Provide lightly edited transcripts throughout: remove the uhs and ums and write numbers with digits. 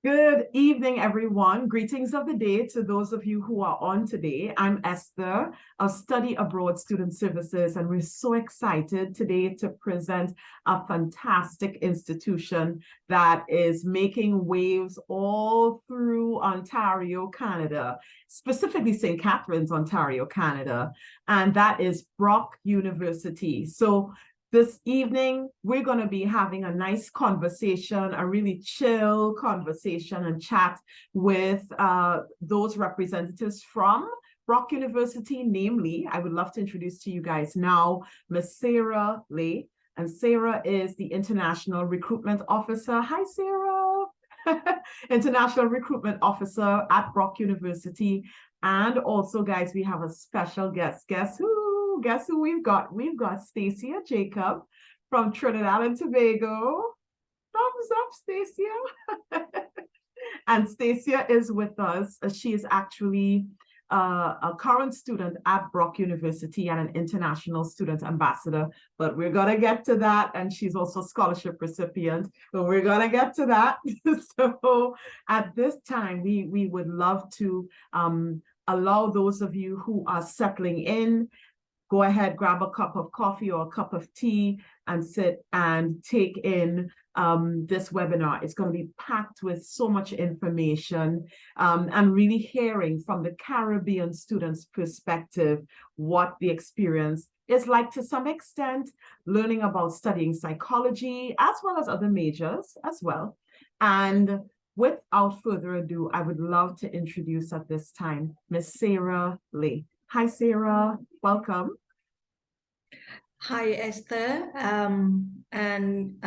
Good evening, everyone. Greetings of the day to those of you who are on today. I'm Esther of Study Abroad Student Services, and we're so excited today to present a fantastic institution that is making waves all through Ontario, Canada, specifically St. Catharines, Ontario, Canada, and that is Brock University. So this evening, we're going to be having a nice conversation, a really chill conversation and chat with those representatives from Brock University. Namely, I would love to introduce to you guys now Miss Sarah Lay. And Sarah is the International Recruitment Officer. Hi, Sarah. International Recruitment Officer at Brock University. And also, guys, we have a special guest. Guess who we've got? We've got Stacia Jacob from Trinidad and Tobago. Thumbs up, Stacia. And Stacia is with us. She is actually a current student at Brock University and an international student ambassador, but we're going to get to that. And she's also a scholarship recipient, but we're going to get to that. So at this time, we would love to allow those of you who are settling in, go ahead, grab a cup of coffee or a cup of tea and sit and take in this webinar. It's going to be packed with so much information and really hearing from the Caribbean students' perspective what the experience is like to some extent, learning about studying psychology as well as other majors as well. And without further ado, I would love to introduce at this time Miss Sarah Lay. Hi, Sarah. Welcome. Hi, Esther, and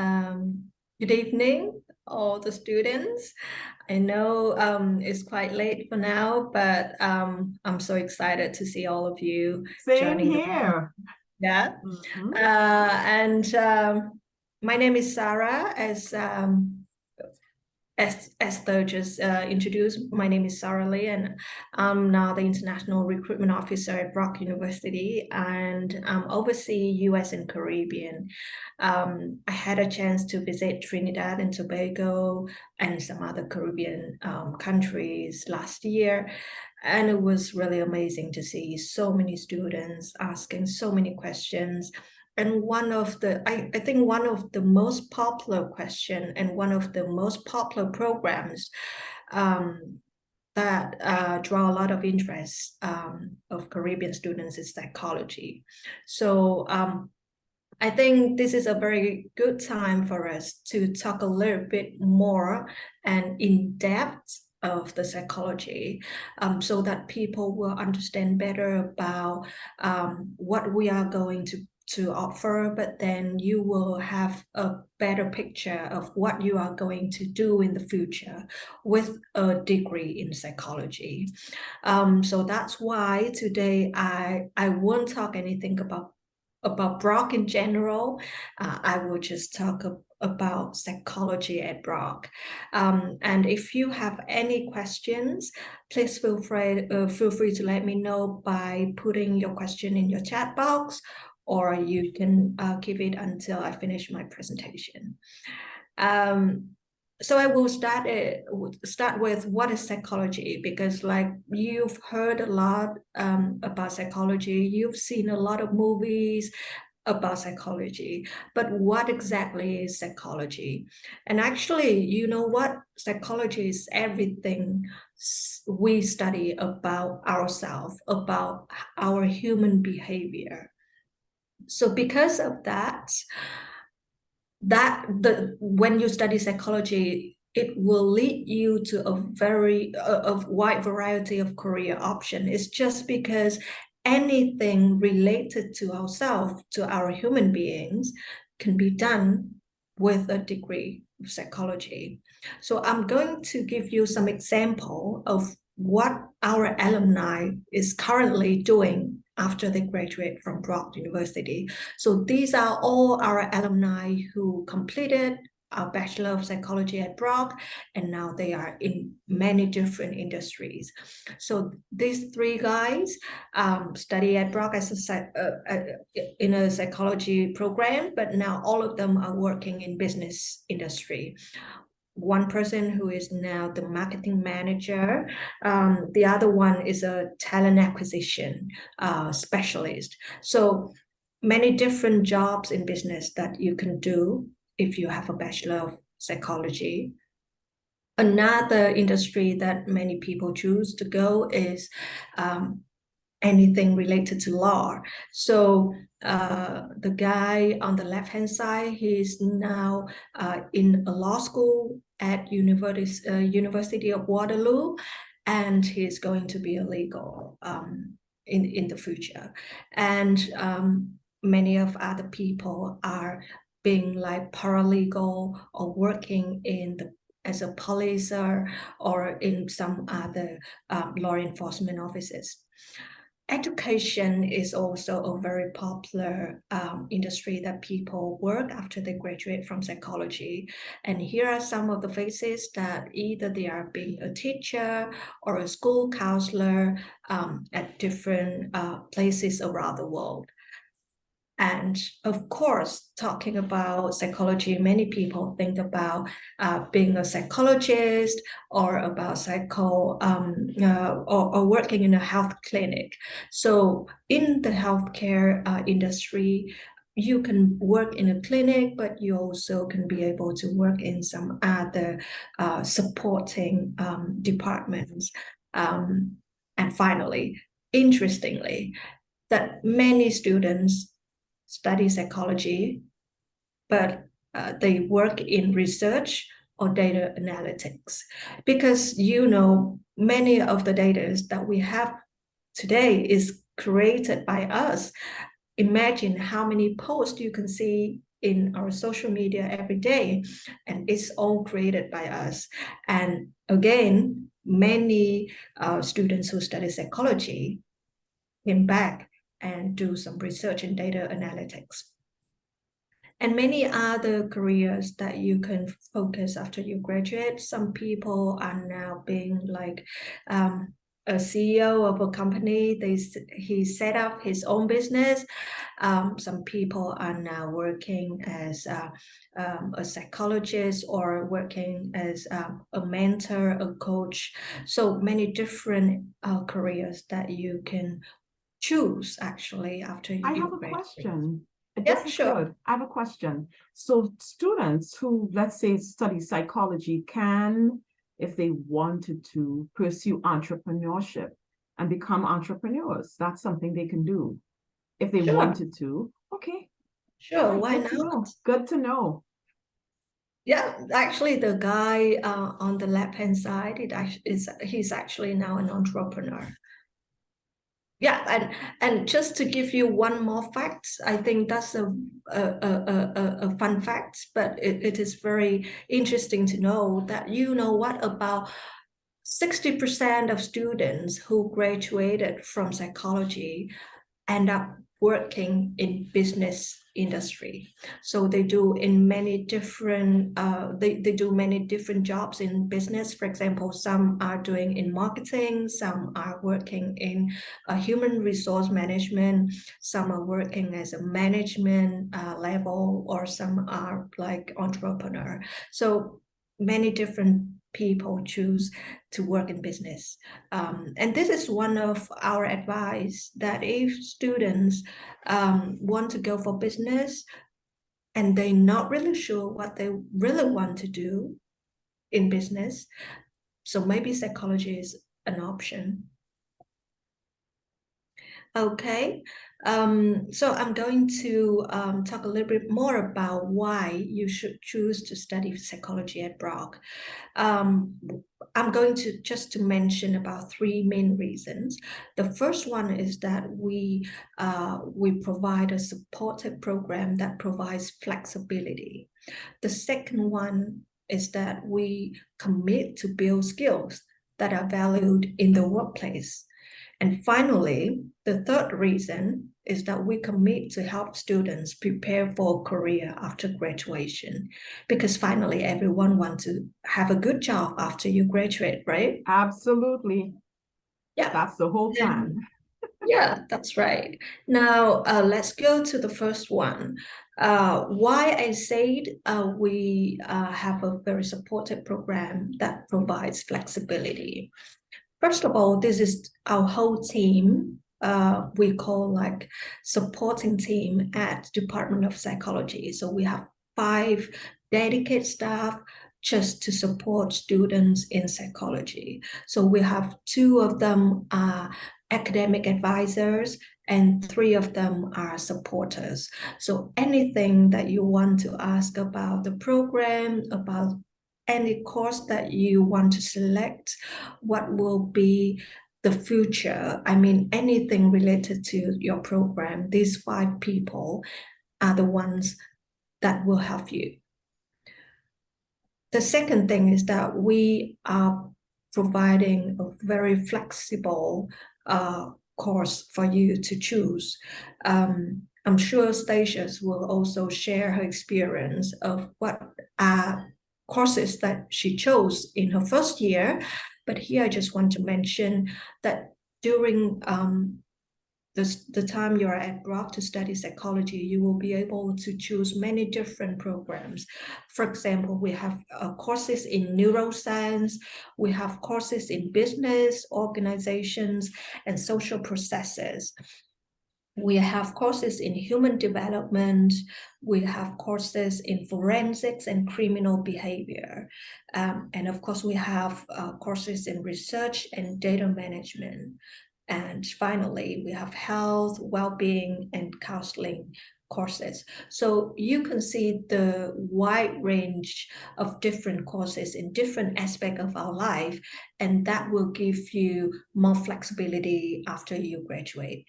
good evening, all the students. I know it's quite late for now, but I'm so excited to see all of you Same here. Yeah. My name is Sarah, as Esther just introduced. My name is Sarah Lee, and I'm now the International Recruitment Officer at Brock University, and oversee US and Caribbean. I had a chance to visit Trinidad and Tobago and some other Caribbean countries last year, and it was really amazing to see so many students asking so many questions. And I think one of the most popular question and one of the most popular programs that draw a lot of interest of Caribbean students is psychology. So I think this is a very good time for us to talk a little bit more and in depth of the psychology, so that people will understand better about what we are going to offer, but then you will have a better picture of what you are going to do in the future with a degree in psychology. So that's why today I won't talk anything about Brock in general. I will just talk about psychology at Brock. And if you have any questions, please feel free to let me know by putting your question in your chat box, or you can keep it until I finish my presentation. So I will start with what is psychology, because like you've heard a lot about psychology, you've seen a lot of movies about psychology, but what exactly is psychology? And actually, you know what? Psychology is everything we study about ourselves, about our human behavior. So because of that, when you study psychology, it will lead you to a wide variety of career options. It's just because anything related to ourselves, to our human beings, can be done with a degree of psychology. So I'm going to give you some example of what our alumni is currently doing after they graduate from Brock University. So these are all our alumni who completed a Bachelor of Psychology at Brock, and now they are in many different industries. So these three guys study at Brock in a psychology program, but now all of them are working in business industry. one person who is now the marketing manager. The other one is a talent acquisition specialist. So many different jobs in business that you can do if you have a Bachelor of Psychology. Another industry that many people choose to go is anything related to law. So the guy on the left-hand side, he's now in a law school at University of Waterloo, and he's going to be a legal in the future. And many of other people are being like paralegal or working as a police or in some other law enforcement offices. Education is also a very popular industry that people work after they graduate from psychology. And here are some of the faces that either they are being a teacher or a school counselor at different places around the world. And of course, talking about psychology, many people think about being a psychologist or about or working in a health clinic. So in the healthcare industry, you can work in a clinic, but you also can be able to work in some other supporting departments. And finally, interestingly, that many students study psychology, but they work in research or data analytics, because many of the data that we have today is created by us. Imagine how many posts you can see in our social media every day, and it's all created by us. And again, many students who study psychology came back and do some research in data analytics. And many other careers that you can focus after you graduate. Some people are now being like a CEO of a company. He set up his own business. Some people are now working as a psychologist or working as a mentor, a coach. So many different careers that you can choose actually after you I have a graduate. question. Yeah, sure. I have a question. So students who, let's say, study psychology can, if they wanted to, pursue entrepreneurship and become entrepreneurs. That's something they can do if they Sure. wanted to. Okay. Sure, why Good to know. not? Good to know. Yeah, actually, the guy on the left-hand side, he's actually now an entrepreneur. Yeah, and just to give you one more fact, I think that's a fun fact, but it is very interesting to know that what about 60% of students who graduated from psychology end up working in business industry. So they do many different jobs in business. For example, some are doing in marketing, some are working in human resource management, some are working as a management level, or some are like entrepreneur. So many different people choose to work in business. And this is one of our advice, that if students want to go for business and they're not really sure what they really want to do in business, so maybe psychology is an option. Okay, so I'm going to talk a little bit more about why you should choose to study psychology at Brock. I'm going to just mention about three main reasons. The first one is that we provide a supported program that provides flexibility. The second one is that we commit to build skills that are valued in the workplace. And finally, the third reason is that we commit to help students prepare for a career after graduation, because finally everyone wants to have a good job after you graduate, right? Absolutely. Yeah. That's the whole plan. Yeah, that's right. Now, let's go to the first one. Why I said we have a very supportive program that provides flexibility. First of all, this is our whole team. We call like supporting team at Department of Psychology. So we have 5 dedicated staff just to support students in psychology. So we have 2 of them are academic advisors and 3 of them are supporters. So anything that you want to ask about the program, about any course that you want to select, what will be the future, I mean, anything related to your program, these 5 people are the ones that will help you. The second thing is that we are providing a very flexible course for you to choose. I'm sure Stacia will also share her experience of what courses that she chose in her first year. But here I just want to mention that during the time you are at Brock to study psychology, you will be able to choose many different programs. For example, we have courses in neuroscience, we have courses in business, organizations, and social processes. We have courses in human development. We have courses in forensics and criminal behavior. And of course, we have courses in research and data management. And finally, we have health, well-being, and counseling courses. So you can see the wide range of different courses in different aspects of our life, and that will give you more flexibility after you graduate.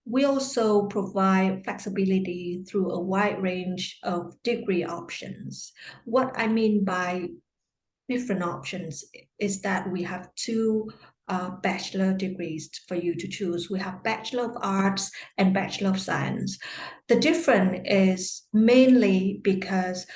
We also provide flexibility through a wide range of degree options. What I mean by different options is that we have 2 bachelor degrees for you to choose. We have Bachelor of Arts and Bachelor of Science. The difference is mainly because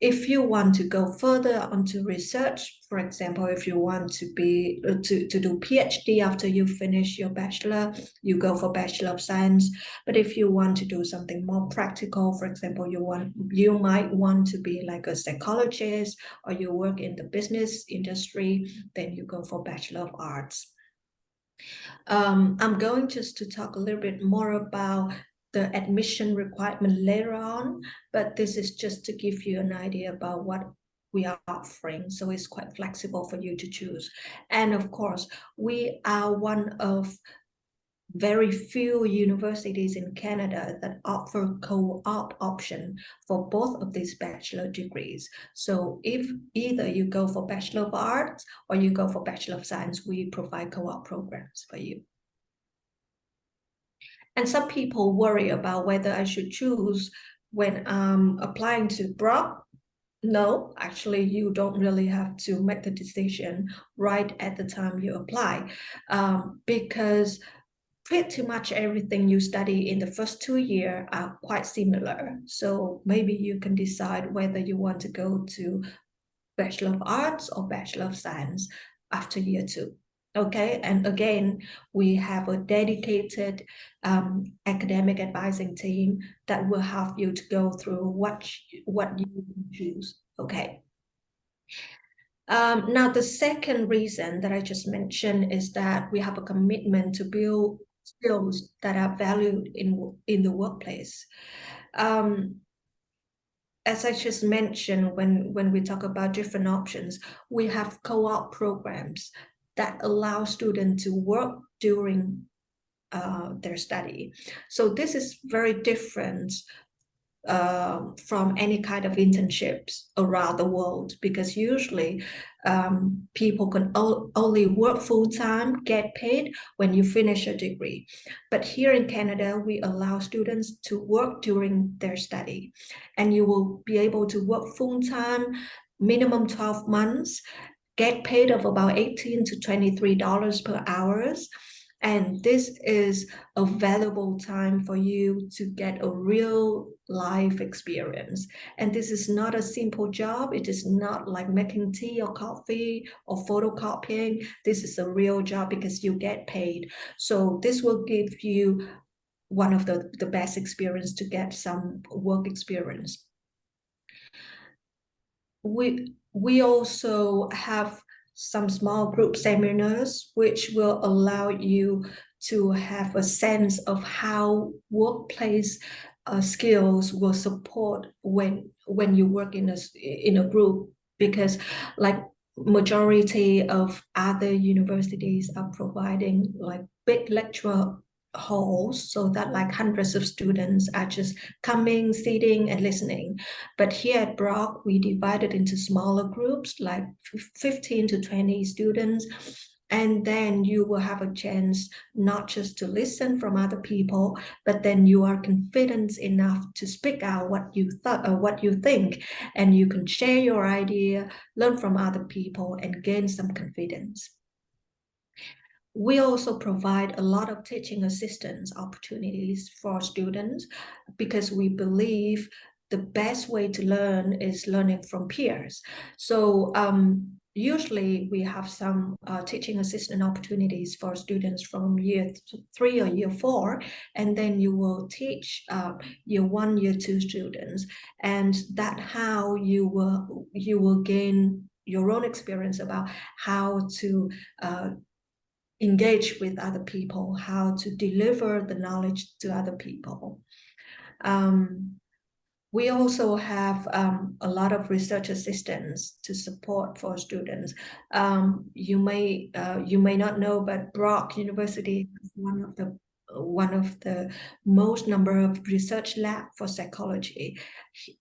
if you want to go further onto research, for example, if you want to be to do PhD after you finish your bachelor, you go for Bachelor of Science. But if you want to do something more practical, for example, you might want to be like a psychologist or you work in the business industry, then you go for Bachelor of Arts. I'm going just to talk a little bit more about the admission requirement later on, but this is just to give you an idea about what we are offering. So it's quite flexible for you to choose. And of course, we are one of very few universities in Canada that offer co-op option for both of these bachelor degrees. So if either you go for Bachelor of Arts or you go for Bachelor of Science, we provide co-op programs for you. And some people worry about whether I should choose when I'm applying to Brock. No, actually, you don't really have to make the decision right at the time you apply, because pretty much everything you study in the first 2 years are quite similar. So maybe you can decide whether you want to go to Bachelor of Arts or Bachelor of Science after year 2. Okay, and again, we have a dedicated academic advising team that will help you to go through what you choose. Okay. Now, the second reason that I just mentioned is that we have a commitment to build skills that are valued in the workplace. As I just mentioned, when we talk about different options, we have co-op programs that allow students to work during their study. So this is very different from any kind of internships around the world, because usually people can only work full-time, get paid when you finish a degree. But here in Canada, we allow students to work during their study, and you will be able to work full-time, minimum 12 months, get paid of about $18 to $23 per hour. And this is a valuable time for you to get a real life experience. And this is not a simple job. It is not like making tea or coffee or photocopying. This is a real job because you get paid. So this will give you one of the best experience to get some work experience. We also have some small group seminars which will allow you to have a sense of how workplace skills will support when you work in a group, because like majority of other universities are providing like big lecture halls so that like hundreds of students are just coming, sitting and listening. But here at Brock, we divided into smaller groups, like 15 to 20 students. And then you will have a chance not just to listen from other people, but then you are confident enough to speak out what you thought or what you think, and you can share your idea, learn from other people, and gain some confidence. We also provide a lot of teaching assistance opportunities for students because we believe the best way to learn is learning from peers. So usually we have some teaching assistant opportunities for students from year 3 or year 4, and then you will teach year 1, year 2 students, and that how you will gain your own experience about how to engage with other people, how to deliver the knowledge to other people. We also have a lot of research assistants to support for students. You may not know, but Brock University is one of the most number of research lab for psychology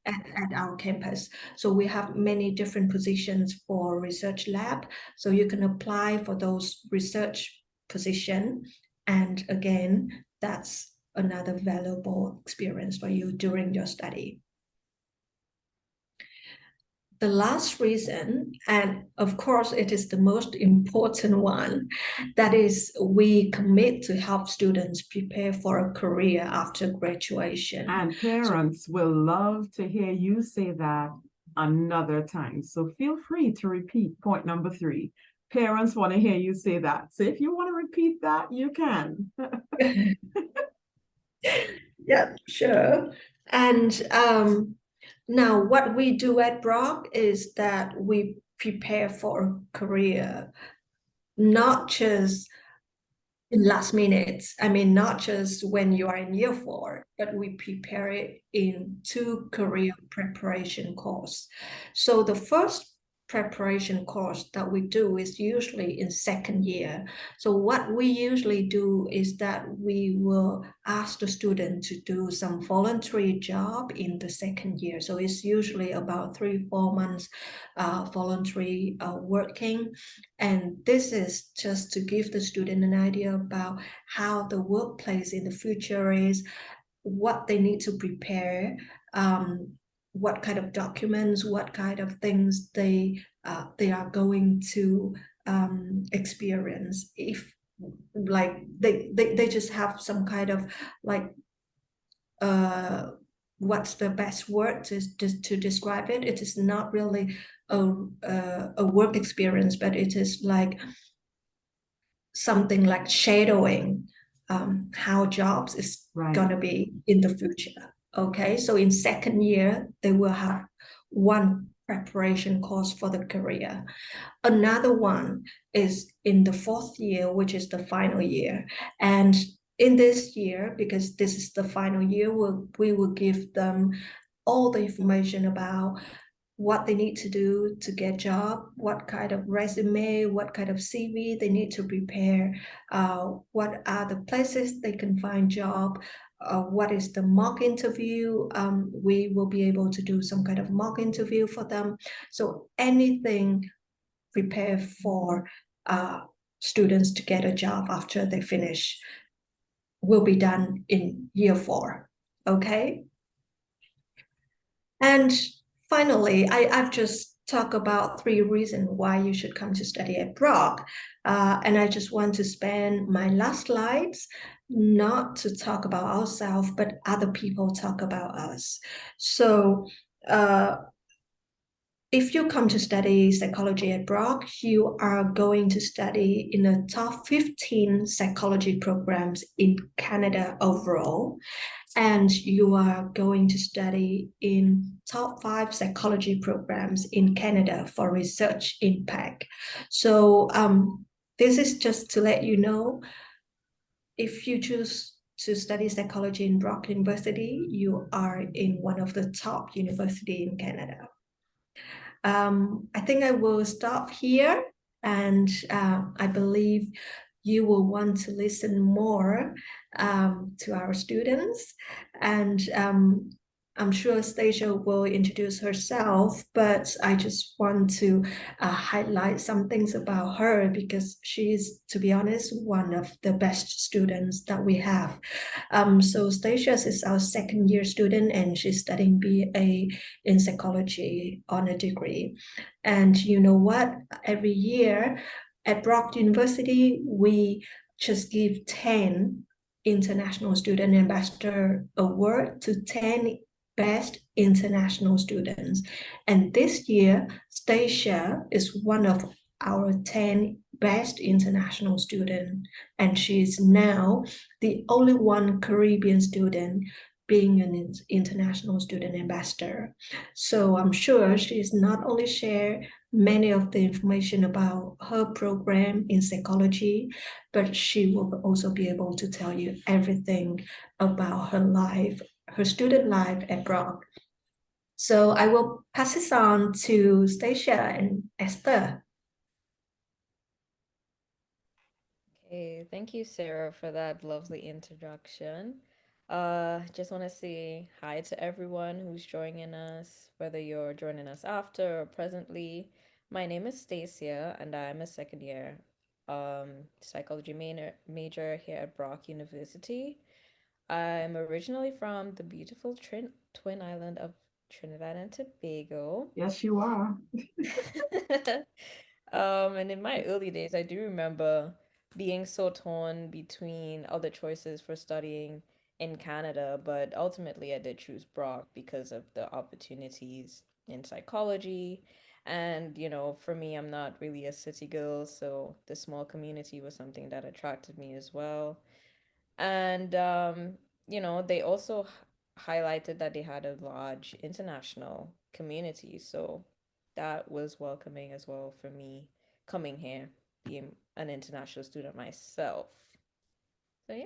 at our campus. So we have many different positions for research lab. So you can apply for those research position. And again, that's another valuable experience for you during your study. The last reason, and of course it is the most important one, that is we commit to help students prepare for a career after graduation. And parents will love to hear you say that another time. So feel free to repeat point number 3. Parents want to hear you say that. So if you want to repeat that, you can. Yeah, sure. And now what we do at Brock is that we prepare for a career, not just in last minutes. I mean, not just when you are in year 4, but we prepare it in 2 career preparation courses. So the first preparation course that we do is usually in 2nd year. So what we usually do is that we will ask the student to do some voluntary job in the 2nd year. So it's usually about 3-4 months voluntary working. And this is just to give the student an idea about how the workplace in the future is, what they need to prepare, what kind of documents, what kind of things they are going to experience. If like they just have some kind of like what's the best word to describe it? It is not really a work experience, but it is like something like shadowing how jobs is going to be in the future. Okay, so in 2nd year, they will have 1 preparation course for the career. Another one is in the 4th year, which is the final year. And in this year, because this is the final year, we will give them all the information about what they need to do to get a job, what kind of resume, what kind of CV they need to prepare, what are the places they can find job, what is the mock interview. We will be able to do some kind of mock interview for them. So anything prepare for students to get a job after they finish will be done in year 4, okay? And finally, I've just talked about 3 reasons why you should come to study at Brock. And I just want to spend my last slides not to talk about ourselves, but other people talk about us. So if you come to study psychology at Brock, you are going to study in the top 15 psychology programs in Canada overall, and you are going to study in top 5 psychology programs in Canada for research impact. So this is just to let you know, if you choose to study psychology in Brock University, you are in one of the top university in Canada. I think I will stop here, and I believe you will want to listen more to our students. And I'm sure Stacia will introduce herself, but I just want to highlight some things about her, because she is, to be honest, one of the best students that we have. So Stacia is our second year student, and she's studying BA in psychology on a degree. And you know what? Every year at Brock University, we just give 10 International Student Ambassador Award to 10 best international students. And this year, Stacia is one of our 10 best international student, and she's now the only one Caribbean student being an international student ambassador. So I'm sure she's not only share many of the information about her program in psychology, but she will also be able to tell you everything about her life, her student life at Brock. So I will pass this on to Stacia and Esther. Okay, thank you, Sarah, for that lovely introduction. Just want to say hi to everyone who's joining us, whether you're joining us after or presently. My name is Stacia, and I'm a second year psychology major here at Brock University. I'm originally from the beautiful Twin Island of Trinidad and Tobago. Yes, you are. And in my early days, I do remember being so torn between other choices for studying in Canada, but ultimately I did choose Brock because of the opportunities in psychology. And, for me, I'm not really a city girl, so the small community was something that attracted me as well. And they also highlighted that they had a large international community, so that was welcoming as well for me coming here, being an international student myself. So yeah.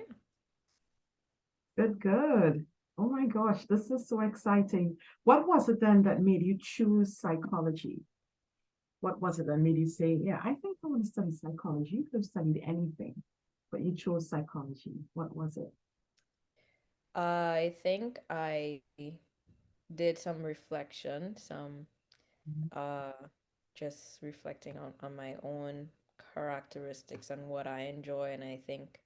Good, good. Oh my gosh, this is so exciting. What was it then that made you choose psychology? What was it that made you say, yeah, I think I want to study psychology? You could have studied anything, but you chose psychology. What was it? I think I did some reflection, some Mhm. uh just reflecting on my own characteristics and what I enjoy, and I think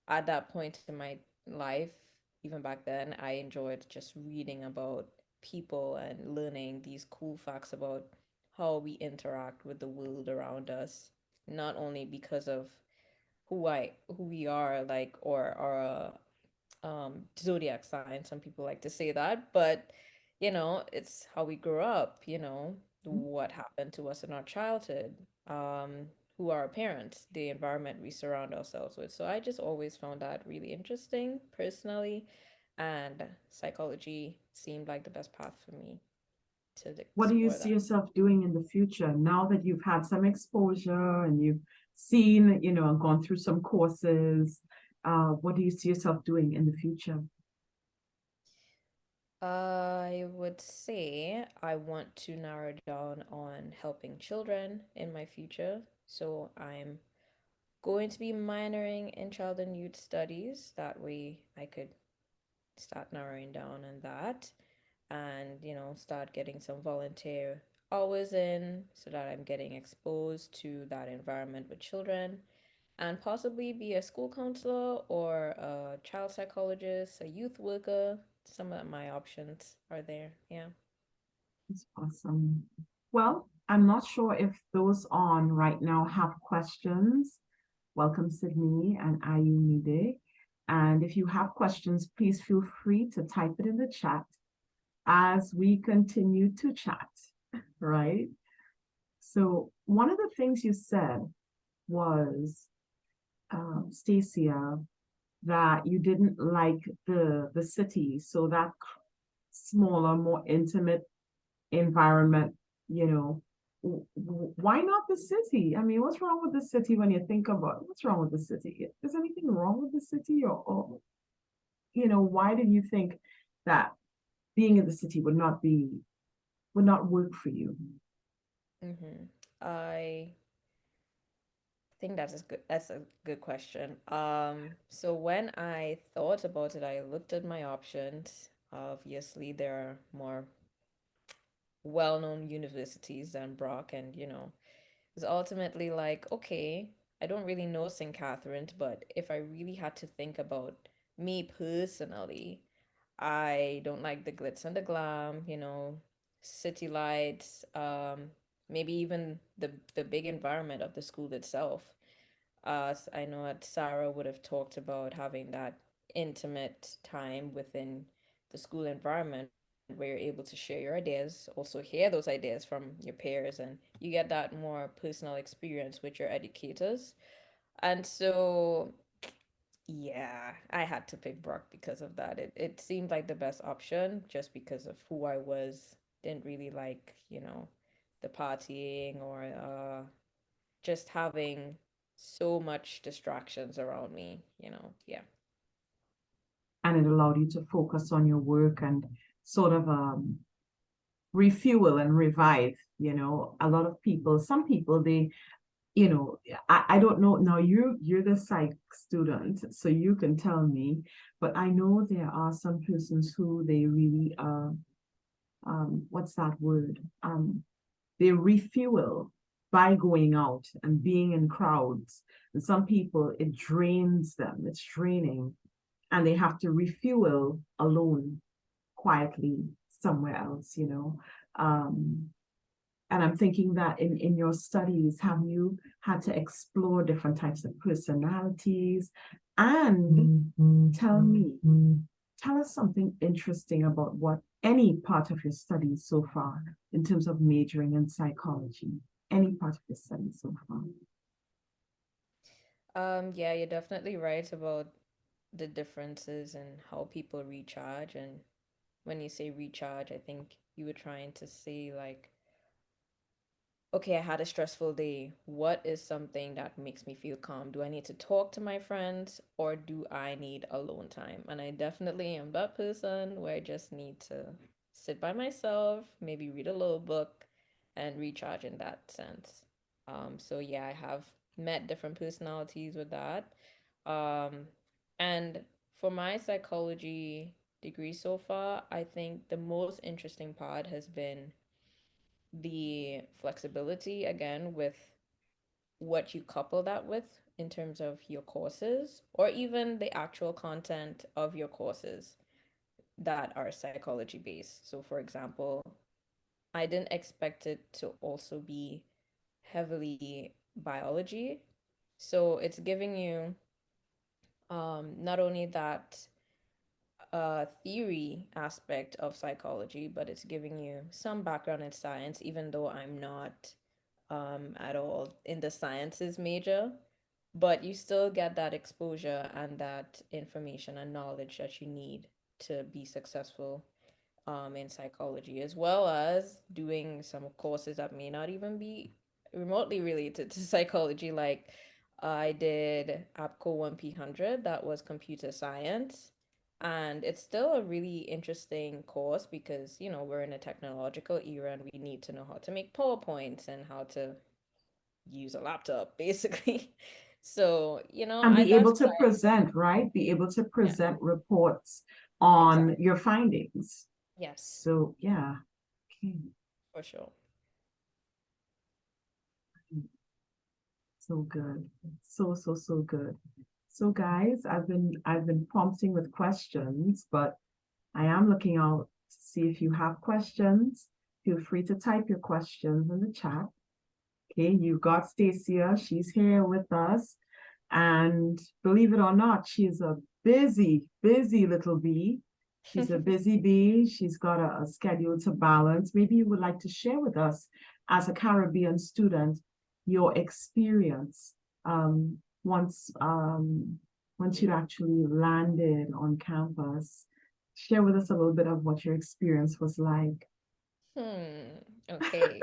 at that point in my life, even back then, I enjoyed just reading about people and learning these cool facts about how we interact with the world around us, not only because of who we are, like, or our zodiac sign. Some people like to say that, but it's how we grew up, what happened to us in our childhood, um, who are our parents, the environment we surround ourselves with. So I just always found that really interesting personally, and psychology seemed like the best path for me to What do you explore see that. yourself doing in the future now that you've had some exposure and you've seen, and gone through some courses? What do you see yourself doing in the future? I would say I want to narrow down on helping children in my future. So I'm going to be minoring in child and youth studies. That way I could start narrowing down on that and, start getting some volunteer hours in so that I'm getting exposed to that environment with children and possibly be a school counselor or a child psychologist, a youth worker. Some of my options are there. Yeah. It's awesome. Well, I'm not sure if those on right now have questions. Welcome, Sydney and Ayumide. And if you have questions, please feel free to type it in the chat as we continue to chat. right? So one of the things you said was, Stacia, that you didn't like the city, so that smaller, more intimate environment, you know, why not the city? I mean, what's wrong with the city when you think about what's wrong with the city? Is anything wrong with the city, or why did you think that being in the city would not work for you? I think that's a good question. So when I thought about it, I looked at my options. Obviously, there are more well-known universities than Brock, and it's ultimately like, okay, I don't really know St. Catherine's, but if I really had to think about me personally, I don't like the glitz and the glam, city lights, maybe even the big environment of the school itself. I know that Sarah would have talked about having that intimate time within the school environment where you're able to share your ideas, also hear those ideas from your peers, and you get that more personal experience with your educators. And so, yeah, I had to pick Brock because of that. It seemed like the best option just because of who I was. Didn't really like, the partying or just having so much distractions around me, yeah. And it allowed you to focus on your work and sort of refuel and revive. A lot of people, some people, they, I don't know. Now you're the psych student, so you can tell me, but I know there are some persons who they really what's that word? They refuel by going out and being in crowds. And some people, it drains them, it's draining, and they have to refuel alone, quietly, somewhere else. And I'm thinking that in your studies, have you had to explore different types of personalities? And tell us something interesting about what any part of your studies so far, in terms of majoring in psychology, any part of your studies so far. Yeah, you're definitely right about the differences in how people recharge. And when you say recharge, I think you were trying to say, like, okay, I had a stressful day. What is something that makes me feel calm? Do I need to talk to my friends or do I need alone time? And I definitely am that person where I just need to sit by myself, maybe read a little book and recharge in that sense. So yeah, I have met different personalities with that. Um, and for my psychology degree so far, I think the most interesting part has been the flexibility again with what you couple that with in terms of your courses or even the actual content of your courses that are psychology based. So, for example, I didn't expect it to also be heavily biology. So, it's giving you not only that theory aspect of psychology, but it's giving you some background in science, even though I'm not at all in the sciences major. But you still get that exposure and that information and knowledge that you need to be successful in psychology, as well as doing some courses that may not even be remotely related to psychology. Like I did APCO 1P100, that was computer science. And it's still a really interesting course because, we're in a technological era and we need to know how to make PowerPoints and how to use a laptop, basically. So, And I be that's able what to I, present, right? Be able to yeah, present reports on exactly. your findings. Yes, So yeah. Okay. for sure. So good. So good. So guys, I've been prompting with questions, but I am looking out to see if you have questions. Feel free to type your questions in the chat. Okay, you got Stacia. She's here with us. And believe it or not, she's a busy, busy little bee. She's a busy bee. She's got a schedule to balance. Maybe you would like to share with us, as a Caribbean student, your experience once you actually landed on campus. Share with us a little bit of what your experience was like. Okay.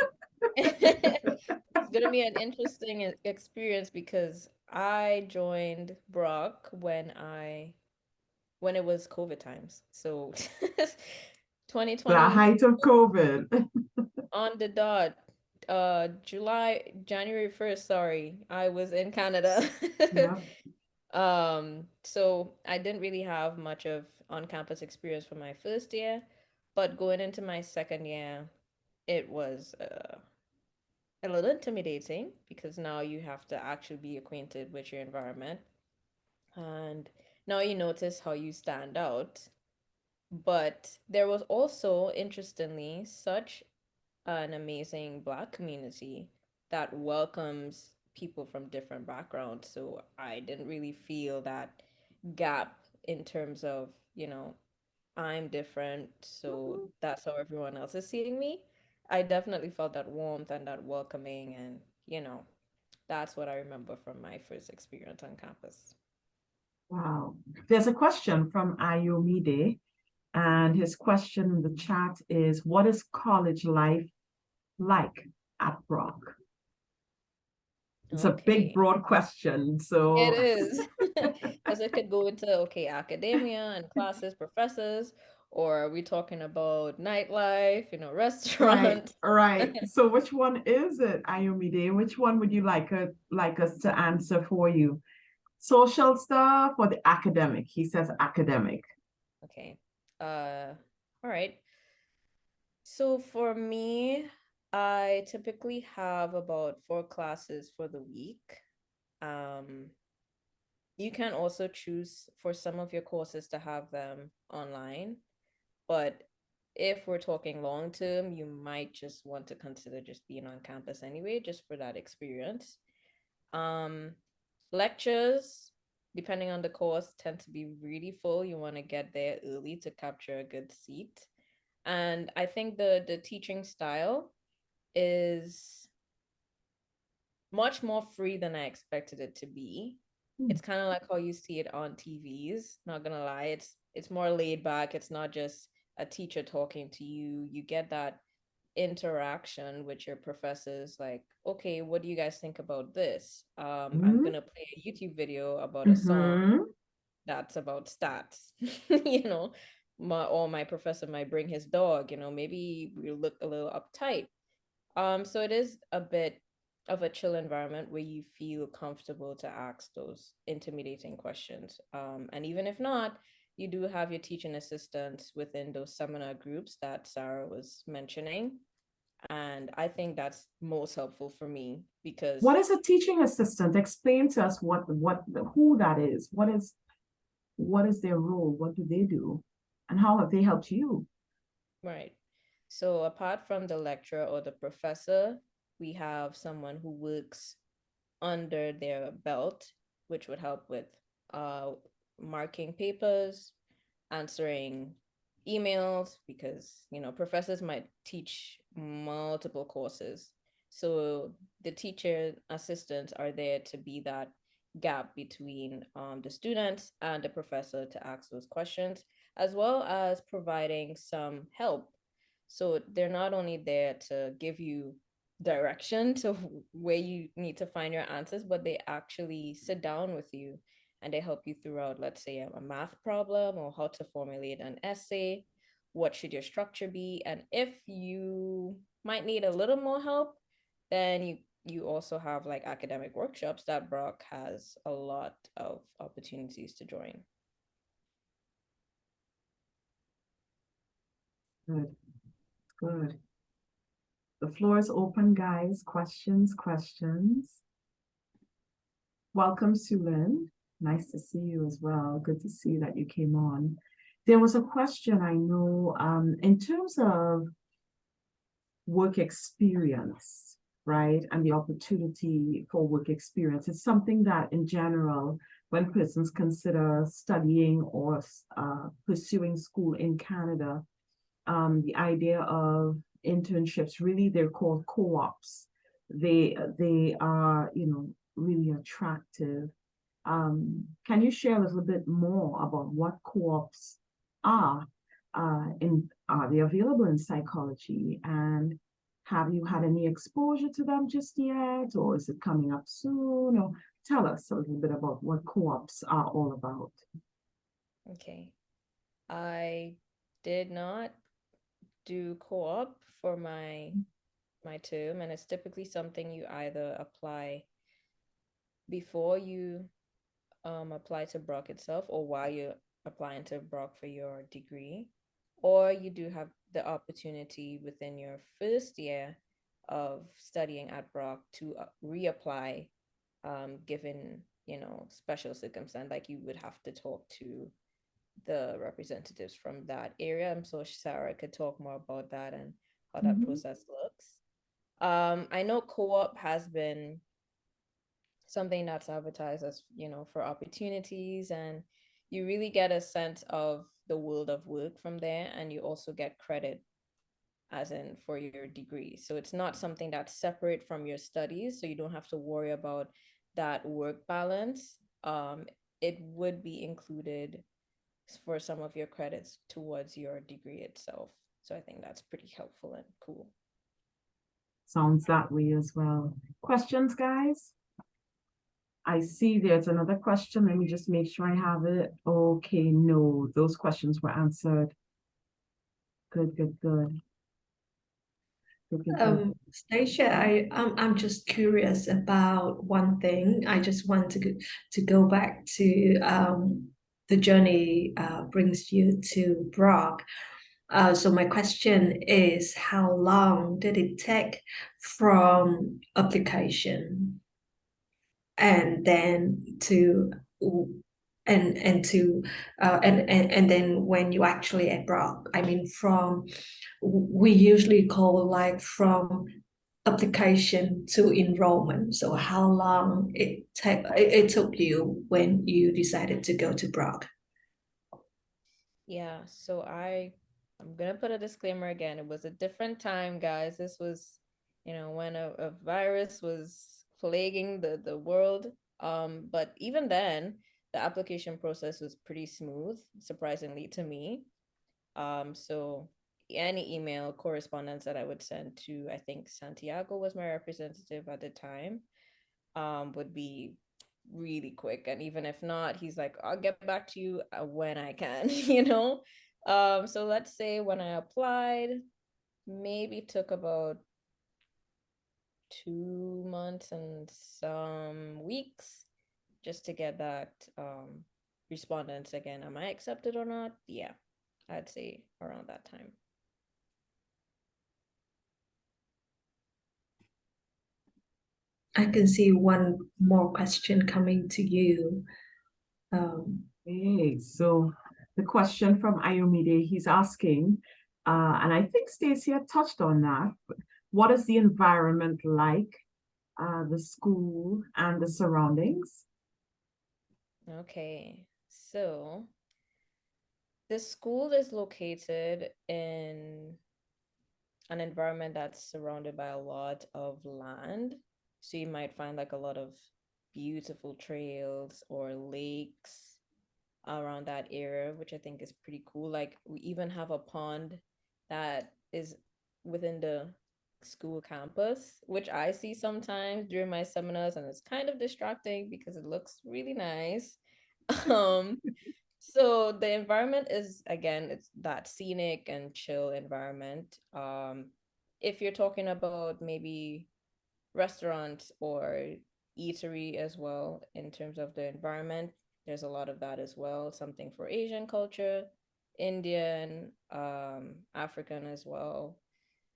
It's gonna be an interesting experience because I joined Brock when it was COVID times. So The 2020 height of COVID. on the dot. January 1st, sorry, I was in Canada. Yeah. So I didn't really have much of on-campus experience for my first year, but going into my second year, it was a little intimidating because now you have to actually be acquainted with your environment. And now you notice how you stand out. But there was also, interestingly, such an amazing Black community that welcomes people from different backgrounds. So I didn't really feel that gap in terms of, I'm different, so that's how everyone else is seeing me. I definitely felt that warmth and that welcoming, and that's what I remember from my first experience on campus. Wow. There's a question from Ayomide, and his question in the chat is, what is college life like at Brock? It's a big, Okay. broad question. It So, is. Because it could go into, okay, academia and classes, professors, or are we talking about nightlife, right, restaurants? right. So, which one is it, Ayomide? Which one would you like us to answer for you? Social stuff or the academic? He says academic. Okay. All right. So for me, I typically have about 4 classes for the week. Um, you can also choose for some of your courses to have them online, but if we're talking long term, you might just want to consider just being on campus anyway, just for that experience. Um, Lectures, depending on the course, tend to be really full. You want to get there early to capture a good seat. And I think the teaching style is much more free than I expected it to be. Hmm. It's kind of like how you see it on TVs. Not gonna lie, it's more laid back. It's not just a teacher talking to you. You get that interaction with your professors, like, okay, what do you guys think about this? I'm Mm-hmm. gonna play a YouTube video about a song Mm-hmm. that's about stats. you know my professor might bring his dog, maybe we look a little uptight. So it is a bit of a chill environment where you feel comfortable to ask those intimidating questions. And even if not, you do have your teaching assistants within those seminar groups that Sarah was mentioning. And I think that's most helpful for me What because, is a teaching assistant? Explain to us who that is. What is their role? What do they do? And how have they helped you? right. So apart from the lecturer or the professor, we have someone who works under their belt, which would help with uh, marking papers, answering emails, because professors might teach multiple courses. So the teacher assistants are there to be that gap between the students and the professor to ask those questions, as well as providing some help. So they're not only there to give you direction to where you need to find your answers, but they actually sit down with you and they help you throughout, let's say, a math problem or how to formulate an essay. What should your structure be? And if you might need a little more help, then you also have like academic workshops that Brock has a lot of opportunities to join. Good, good. The floor is open, guys. Questions, questions. Welcome, Sulin. Nice to see you as well. Good to see that you came on. There was a question I know in terms of work experience. right? And the opportunity for work experience. It's something that in general, when persons consider studying or pursuing school in Canada, the idea of internships, really they're called co-ops. They are, really attractive. Can you share a little bit more about what co-ops are? Are they available in psychology? And have you had any exposure to them just yet, or is it coming up soon? Or tell us a little bit about what co-ops are all about. Okay. I did not do co-op for my term, and it's typically something you either apply before you apply to Brock itself, or while you're applying to Brock for your degree, or you do have the opportunity within your first year of studying at Brock to reapply, given, special circumstance, like you would have to talk to the representatives from that area. I'm so Sarah could talk more about that and how that process looks. I know co-op has been something that's advertised as, for opportunities, and you really get a sense of the world of work from there, and you also get credit as in for your degree. So it's not something that's separate from your studies, so you don't have to worry about that work balance. It would be included for some of your credits towards your degree itself. So I think that's pretty helpful and cool. Sounds that way as well. Questions, guys? I see there's another question. Let me just make sure I have it. Okay, no, those questions were answered. Good, good, good. Stacia, I'm just curious about one thing. I just want to go back to the journey brings you to Prague. So my question is, how long did it take from application and then to and then when you actually at Brock? I mean, from we usually call like from application to enrollment. So how long it took you when you decided to go to Brock? Yeah, so I'm gonna put a disclaimer again. It was a different time, guys. This was, when a virus was plaguing the world. But even then, the application process was pretty smooth, surprisingly to me. So any email correspondence that I would send to, I think Santiago was my representative at the time, would be really quick. And even if not, he's like, I'll get back to you when I can, So let's say when I applied, maybe took about 2 months and some weeks just to get that respondents again. Am I accepted or not? Yeah, I'd say around that time. I can see one more question coming to you. Okay, so the question from Ayomide, he's asking, and I think Stacia touched on that, what is the environment like, the school and the surroundings? Okay, so the school is located in an environment that's surrounded by a lot of land. So you might find like a lot of beautiful trails or lakes around that area, which I think is pretty cool. Like we even have a pond that is within the school campus, which I see sometimes during my seminars, and it's kind of distracting because it looks really nice. Um, so the environment is, again, it's that scenic and chill environment. If you're talking about maybe restaurants or eatery as well, in terms of the environment, there's a lot of that as well. Something for Asian culture, Indian, African as well.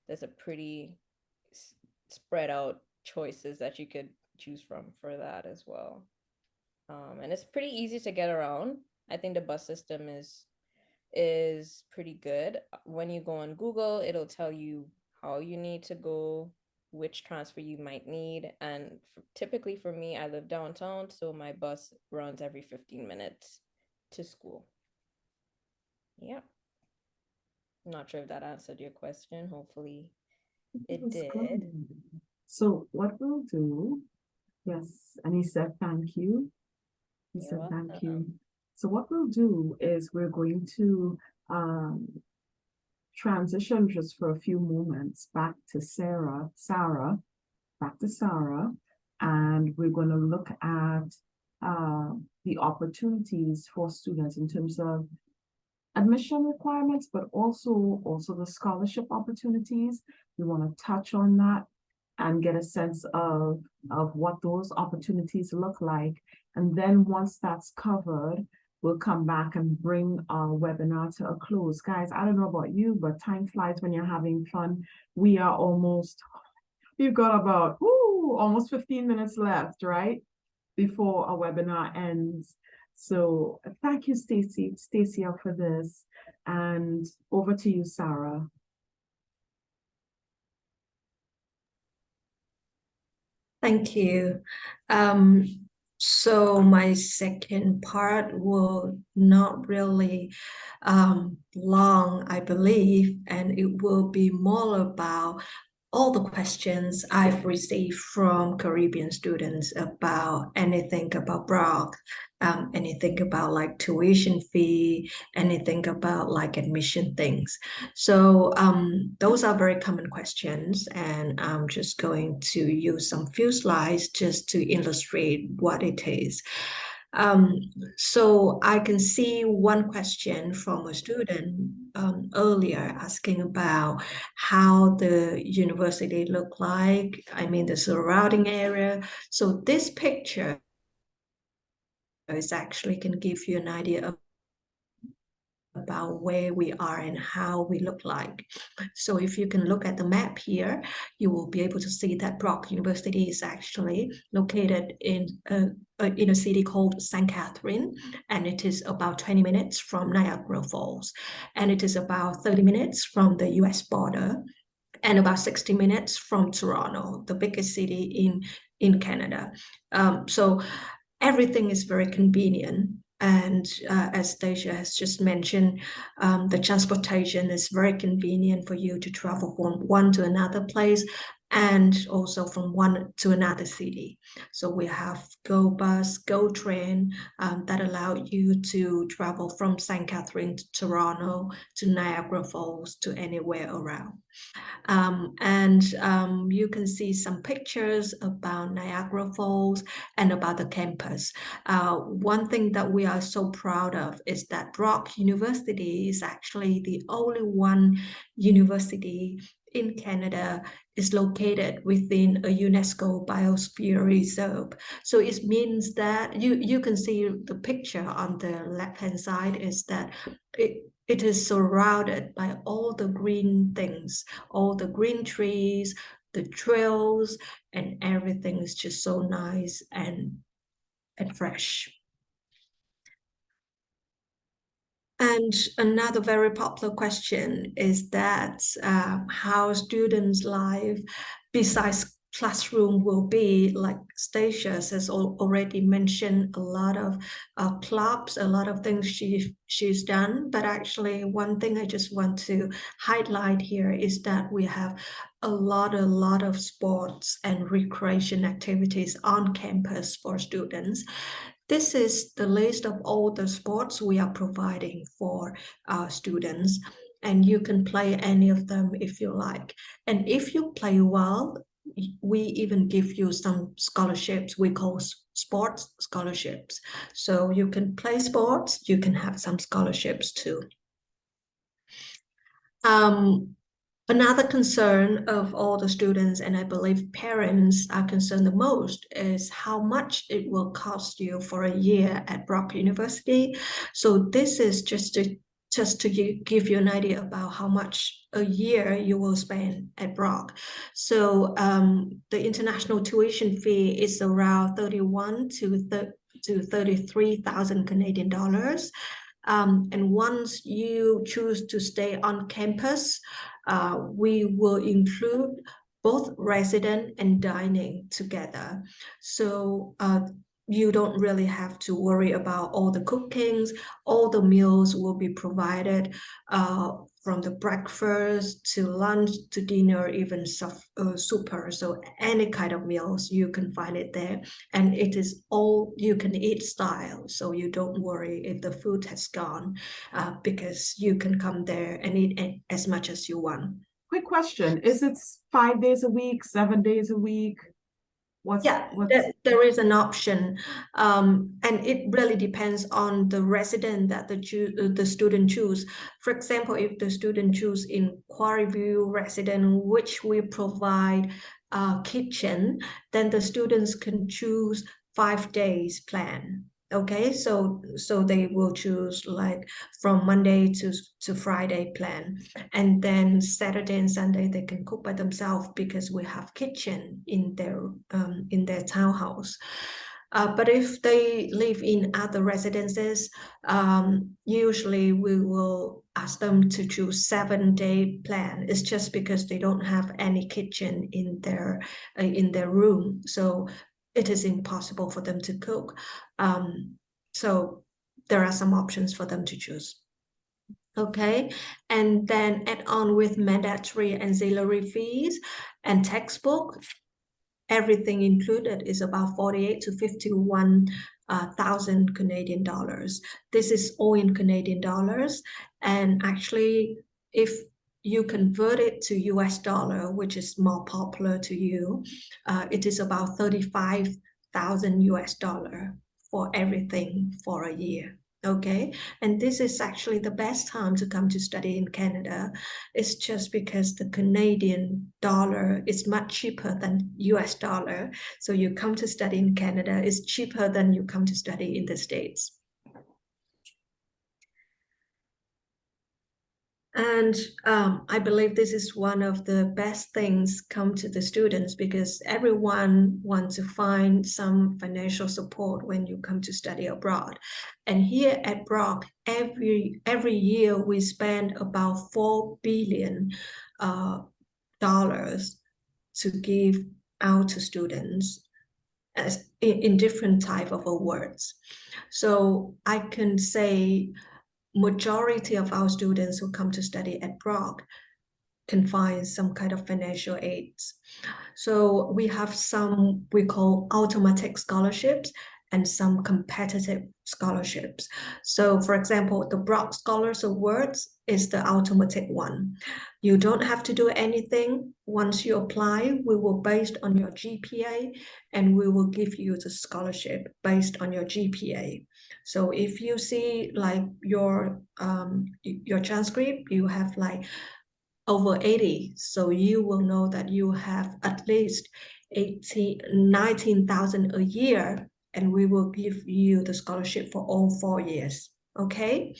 There's a pretty spread out choices that you could choose from for that as well. And it's pretty easy to get around. I think the bus system is pretty good. When you go on Google, it'll tell you how you need to go. which transfer you might need. And typically for me, I live downtown, so my bus runs every 15 minutes to school. Yeah. Not sure if that answered your question. Hopefully it did. Good. So what we'll do, yes, and he said thank you. He You're said thank welcome. you. So what we'll do is we're going to transition just for a few moments back to Sarah, back to Sarah, and we're going to look at the opportunities for students in terms of admission requirements, but also the scholarship opportunities. We want to touch on that and get a sense of what those opportunities look like. And then once that's covered, we'll come back and bring our webinar to a close. Guys, I don't know about you, but time flies when you're having fun. We've got about almost 15 minutes left, right? Before our webinar ends. So thank you, Stacia, for this. And over to you, Sarah. Thank you. So my second part will not really long, I believe, and it will be more about all the questions I've received from Caribbean students about anything about Brock, anything about like tuition fee, anything about like admission things. So those are very common questions, and I'm just going to use some few slides just to illustrate what it is. So I can see one question from a student earlier asking about how the university look like, I mean the surrounding area. So this picture is actually can give you an idea of about where we are and how we look like. So if you can look at the map here, you will be able to see that Brock University is actually located in a city called St. Catherine, and it is about 20 minutes from Niagara Falls, and it is about 30 minutes from the US border, and about 60 minutes from Toronto, the biggest city in Canada. So everything is very convenient. And as Stacia has just mentioned, the transportation is very convenient for you to travel from one to another place and also from one to another city. So we have Go Bus, Go Train that allow you to travel from St. Catherine to Toronto to Niagara Falls to anywhere around. You can see some pictures about Niagara Falls and about the campus. One thing that we are so proud of is that Brock University is actually the only one university in Canada is located within a UNESCO biosphere reserve. So it means that you can see the picture on the left-hand side is that it is surrounded by all the green things, all the green trees, the trails, and everything is just so nice and fresh. And another very popular question is that how students' life besides classroom will be. Like Stacia has already mentioned a lot of clubs, a lot of things she's done. But actually, one thing I just want to highlight here is that we have a lot of sports and recreation activities on campus for students. This is the list of all the sports we are providing for our students, and you can play any of them if you like. And if you play well, we even give you some scholarships we call sports scholarships. So you can play sports, you can have some scholarships too. Another concern of all the students, and I believe parents are concerned the most, is how much it will cost you for a year at Brock University. So this is just to give you an idea about how much a year you will spend at Brock. So the international tuition fee is around 31 to 33,000 Canadian dollars. And once you choose to stay on campus, we will include both resident and dining together. So you don't really have to worry about all the cookings. All the meals will be provided from the breakfast to lunch to dinner, even supper. So any kind of meals, you can find it there. And it is all you can eat style. So you don't worry if the food has gone because you can come there and eat as much as you want. Quick question. Is it 5 days a week, 7 days a week? There is an option, and it really depends on the resident that the student choose. For example, if the student choose in Quarry View resident, which we provide a kitchen, then the students can choose 5 days plan. Okay, so they will choose like from Monday to Friday plan, and then Saturday and Sunday they can cook by themselves because we have kitchen in their townhouse. But if they live in other residences, usually we will ask them to choose 7-day plan. It's just because they don't have any kitchen in their room, so it is impossible for them to cook. So there are some options for them to choose. Okay, and then add on with mandatory ancillary fees and textbook. Everything included is about 48 to 51,000 Canadian dollars. This is all in Canadian dollars, and actually, if you convert it to US dollar, which is more popular to you, it is about 35,000 US dollar for everything for a year. Okay, and this is actually the best time to come to study in Canada. It's just because the Canadian dollar is much cheaper than US dollar. So you come to study in Canada is cheaper than you come to study in the States. And I believe this is one of the best things come to the students because everyone wants to find some financial support when you come to study abroad. And here at Brock, every year we spend about $4 billion to give out to students as in different type of awards. So I can say majority of our students who come to study at Brock can find some kind of financial aids. So we have some we call automatic scholarships and some competitive scholarships. So for example, the Brock Scholars Awards is the automatic one. You don't have to do anything. Once you apply, we will based on your GPA and we will give you the scholarship based on your GPA. So if you see like your transcript, you have like over 80, so you will know that you have at least 19,000 a year, and we will give you the scholarship for all 4 years. Okay.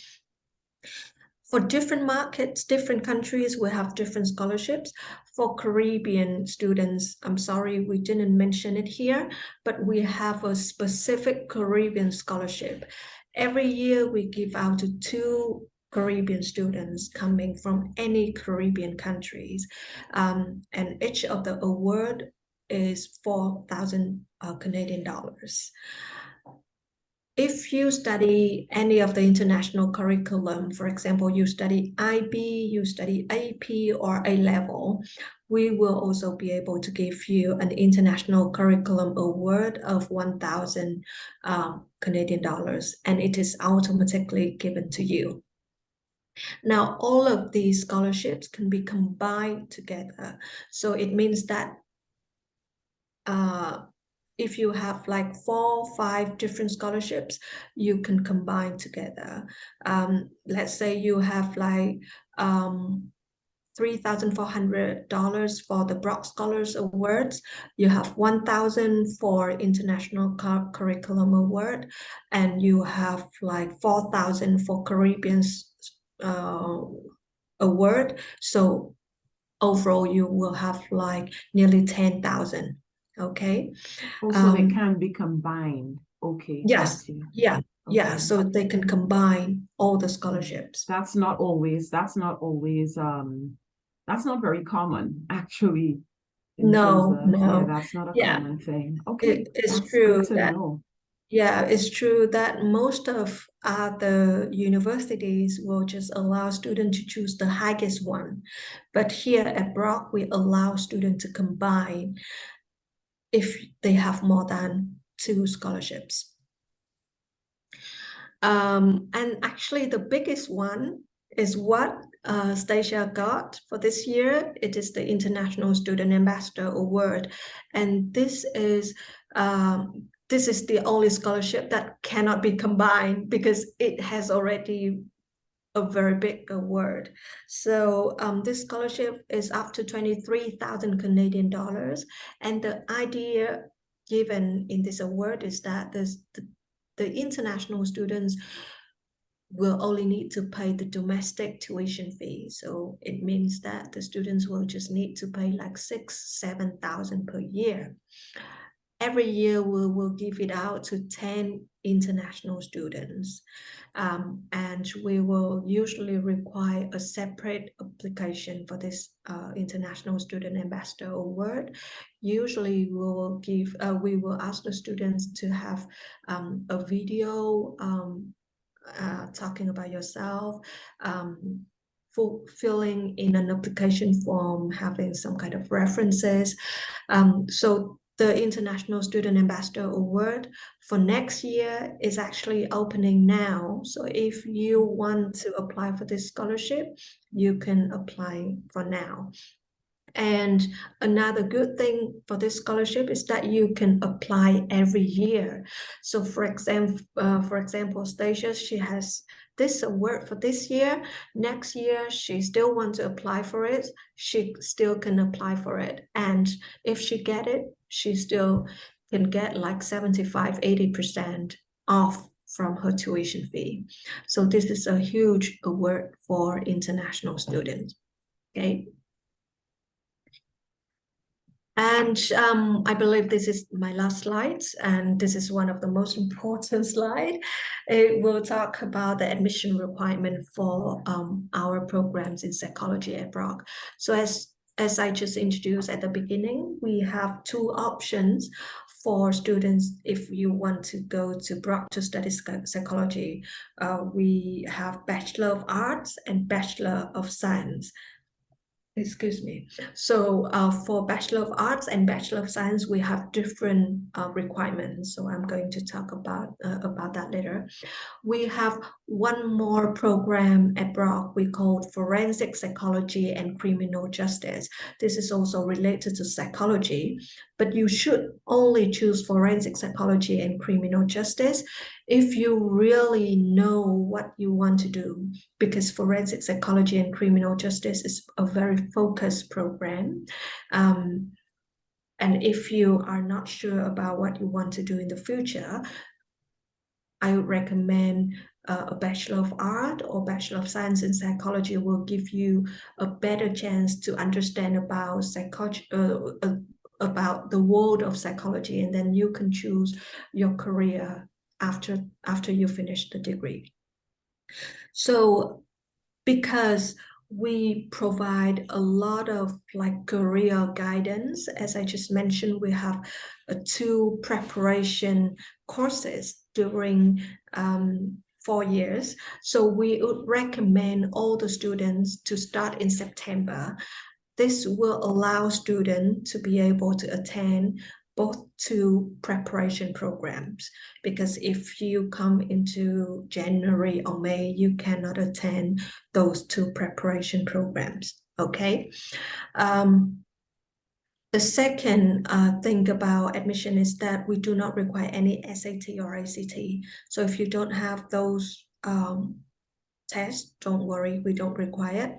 For different markets, different countries, we have different scholarships. For Caribbean students, I'm sorry we didn't mention it here, but we have a specific Caribbean scholarship. Every year we give out to 2 Caribbean students coming from any Caribbean countries. And each of the award is 4,000 Canadian dollars. If you study any of the international curriculum, for example, you study IB, you study AP or A-level, we will also be able to give you an international curriculum award of 1,000 Canadian dollars, and it is automatically given to you. Now, all of these scholarships can be combined together. So it means that if you have like 4 or 5 different scholarships, you can combine together. Let's say you have like $3,400 for the Brock Scholars Awards. You have 1,000 for International Curriculum Award, and you have like 4,000 for Caribbean Award. So overall, you will have like nearly 10,000. Okay. Also, they can be combined. Okay. Yes. Yeah. Okay. Yeah. So they can combine all the scholarships. That's not very common, actually. No, yeah, no. that's not a Yeah, common thing. Okay, it's that's good true to that, know. yeah, it's true that most of the universities will just allow students to choose the highest one. But here at Brock, we allow students to combine if they have more than 2 scholarships. And actually the biggest one is what Stacia got for this year. It is the International Student Ambassador Award. And this is the only scholarship that cannot be combined because it has already a very big award. So this scholarship is up to 23,000 Canadian dollars. And the idea given in this award is that the international students will only need to pay the domestic tuition fee. So it means that the students will just need to pay like 6,000-7,000 per year. Every year we will give it out to 10 international students. And we will usually require a separate application for this International Student Ambassador Award. Usually we will ask the students to have a video talking about yourself, filling in an application form, having some kind of references. So the International Student Ambassador Award for next year is actually opening now. So if you want to apply for this scholarship, you can apply for now. And another good thing for this scholarship is that you can apply every year. So for example, Stacia, she has this award for this year. Next year, she still wants to apply for it. She still can apply for it. And if she get it, she still can get like 75-80% off from her tuition fee. So this is a huge award for international students. Okay. And I believe this is my last slide, and this is one of the most important slides. It will talk about the admission requirement for our programs in psychology at Brock. So as I just introduced at the beginning, we have 2 options for students if you want to go to Brock to study psychology. We have Bachelor of Arts and Bachelor of Science. Excuse me. So for Bachelor of Arts and Bachelor of Science, we have different requirements. So I'm going to talk about that later. We have one more program at Brock we call Forensic Psychology and Criminal Justice. This is also related to psychology, but you should only choose Forensic Psychology and Criminal Justice if you really know what you want to do, because Forensic Psychology and Criminal Justice is a very focused program. And if you are not sure about what you want to do in the future, I would recommend a Bachelor of Art or Bachelor of Science in Psychology will give you a better chance to understand about about the world of psychology, and then you can choose your career after you finish the degree. So because we provide a lot of like career guidance, as I just mentioned, we have 2 preparation courses during 4 years. So we would recommend all the students to start in September. This will allow students to be able to attend both 2 preparation programs, because if you come into January or May, you cannot attend those 2 preparation programs, okay? The second thing about admission is that we do not require any SAT or ACT. So if you don't have those tests, don't worry, we don't require it.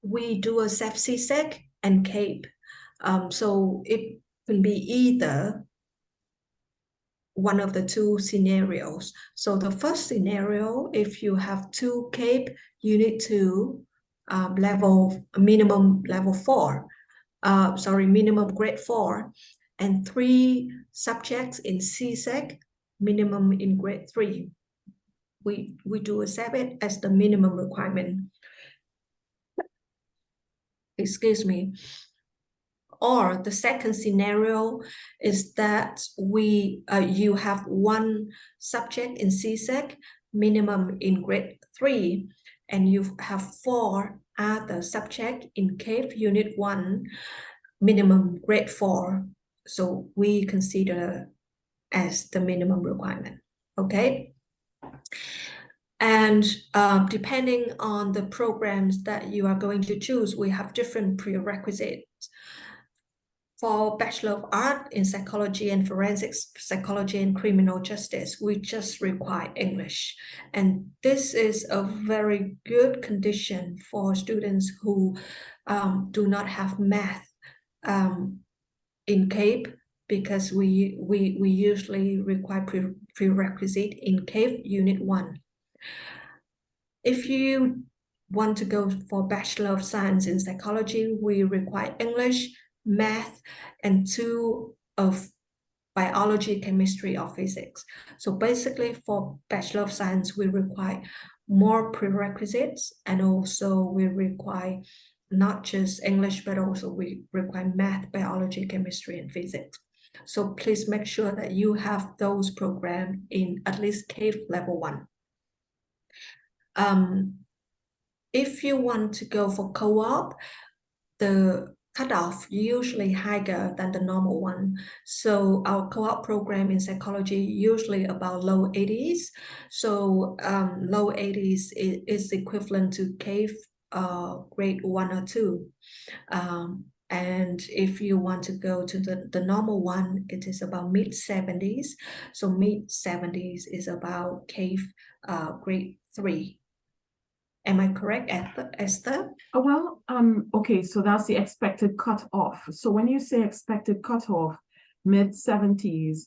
We do a SEP-CSEC and CAPE. So it can be either one of the 2 scenarios. So the first scenario, if you have 2 CAPE, you need to minimum grade 4, and 3 subjects in CSEC, minimum in grade 3. We do accept it as the minimum requirement. Excuse me. Or the second scenario is that you have one subject in CSEC, minimum in grade 3, and you have 4 other subjects in CAVE Unit 1, minimum grade 4. So we consider as the minimum requirement, okay? And depending on the programs that you are going to choose, we have different prerequisites. For Bachelor of Art in Psychology and Forensics Psychology and Criminal Justice, we just require English. And this is a very good condition for students who do not have math in CAPE, because we usually require prerequisite in CAPE Unit 1. If you want to go for Bachelor of Science in Psychology, we require English, math, and 2 of biology, chemistry, or physics. So basically for Bachelor of Science, we require more prerequisites, and also we require not just English, but also we require math, biology, chemistry, and physics. So please make sure that you have those programs in at least CAVE level 1. If you want to go for co-op, the cutoff usually higher than the normal one. So our co-op program in psychology usually about low 80s. So low 80s is equivalent to CAVE grade 1 or 2. And if you want to go to the normal one, it is about mid 70s. So mid 70s is about CAVE grade 3. Am I correct, Esther? Well, okay, so that's the expected cutoff. So when you say expected cutoff, mid-70s,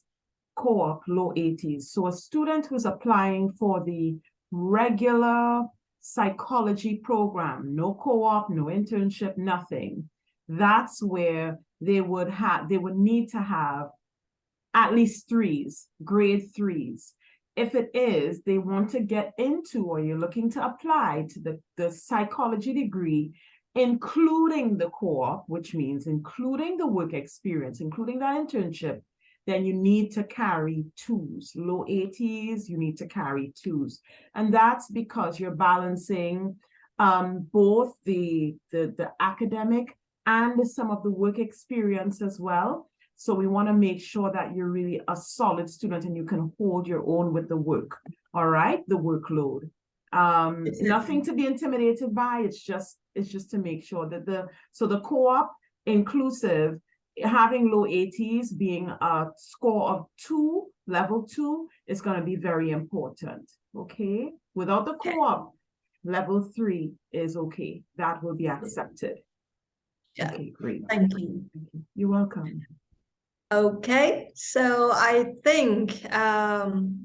co-op, low 80s. So a student who's applying for the regular psychology program, no co-op, no internship, nothing, that's where they would need to have at least 3s, grade 3s. If it is, they want to get into, or you're looking to apply to the psychology degree, including the co-op, which means including the work experience, including that internship, then you need to carry 2s. Low 80s, you need to carry 2s. And that's because you're balancing both the academic and some of the work experience as well. So we want to make sure that you're really a solid student and you can hold your own with the work, all right? The workload. Nothing to be intimidated by. It's just to make sure that the co-op inclusive, having low 80s, being a score of 2, level 2, is going to be very important, okay? Without the co-op, level 3 is okay. That will be accepted. Yeah. Okay, great. Thank you. You're welcome. Okay, so I think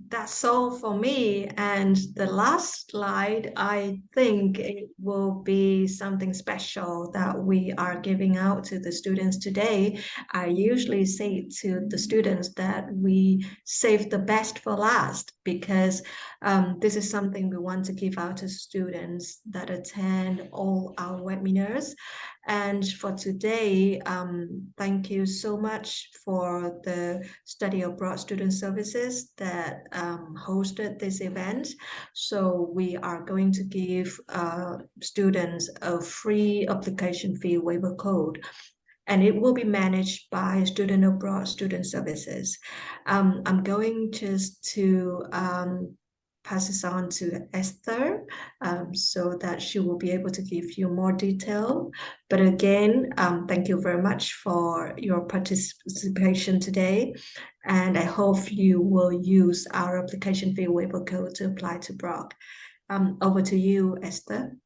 that's all for me. And the last slide, I think it will be something special that we are giving out to the students today. I usually say to the students that we save the best for last, because this is something we want to give out to students that attend all our webinars. And for today, thank you so much for the Study Abroad Student Services that hosted this event. So we are going to give students a free application fee waiver code, and it will be managed by Student Abroad Student Services. I'm going just to pass this on to Esther so that she will be able to give you more detail. But again, thank you very much for your participation today. And I hope you will use our application fee waiver code to apply to Brock. Over to you, Esther.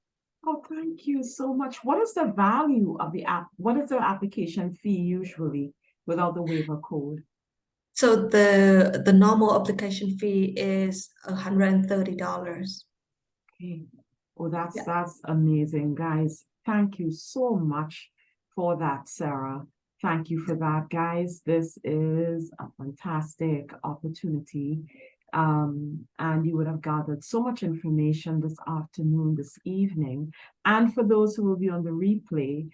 Oh, thank you so much. What is the value of the app? What is the application fee usually without the waiver code? So the normal application fee is $130. Okay. Oh, that's amazing, guys. Thank you so much for that, Sarah. Thank you for that, guys. This is a fantastic opportunity. And you would have gathered so much information this afternoon, this evening. And for those who will be on the replay,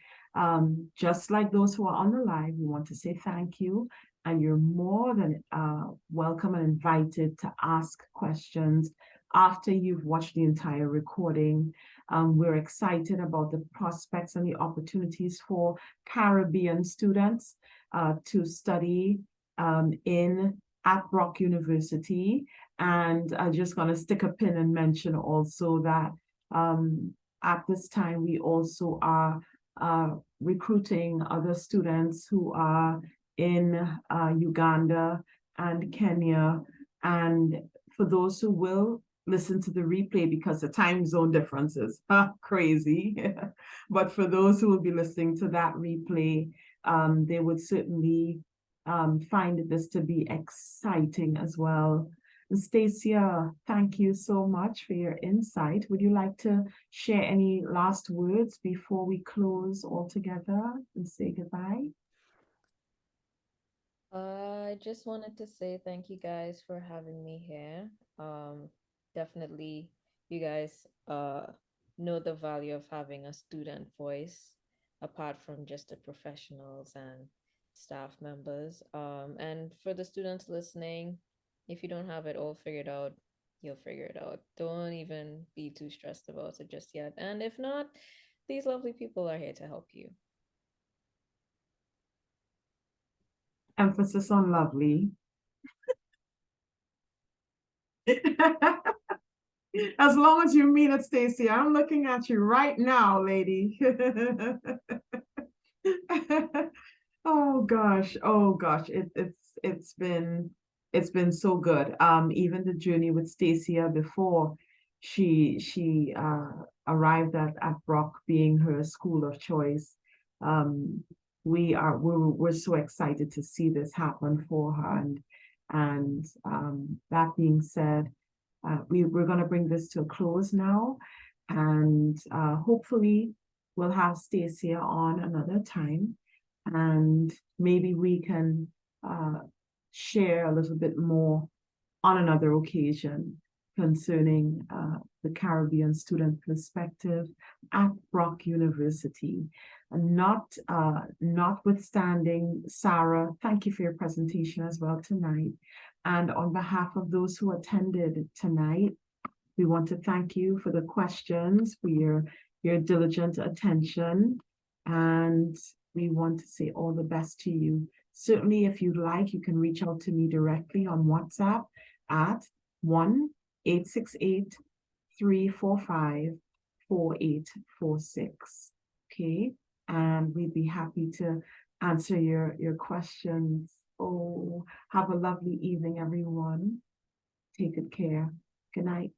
Just like those who are on the live, we want to say thank you. And you're more than welcome and invited to ask questions after you've watched the entire recording. We're excited about the prospects and the opportunities for Caribbean students to study at Brock University. And I'm just going to stick a pin and mention also that at this time, we also are recruiting other students who are in Uganda and Kenya. And for those who will listen to the replay, because the time zone differences are crazy, but for those who will be listening to that replay, they would certainly find this to be exciting as well. Stacia, thank you so much for your insight. Would you like to share any last words before we close altogether and say goodbye? I just wanted to say thank you guys for having me here. Definitely, you guys know the value of having a student voice apart from just the professionals and staff members. And for the students listening, if you don't have it all figured out, you'll figure it out. Don't even be too stressed about it just yet. And if not, these lovely people are here to help you. Emphasis on lovely. As long as you mean it, Stacy, I'm looking at you right now, lady. Oh gosh, it's been so good. Even the journey with Stacia before she arrived at Brock being her school of choice. We're so excited to see this happen for her, and that being said, we're going to bring this to a close now, and hopefully we'll have Stacia on another time, and maybe we can share a little bit more on another occasion concerning the Caribbean student perspective at Brock University. And notwithstanding, Sarah, thank you for your presentation as well tonight. And on behalf of those who attended tonight, we want to thank you for the questions, for your diligent attention, and we want to say all the best to you. Certainly, if you'd like, you can reach out to me directly on WhatsApp at 1-868-345-4846. Okay, and we'd be happy to answer your questions. Oh, have a lovely evening, everyone. Take good care. Good night.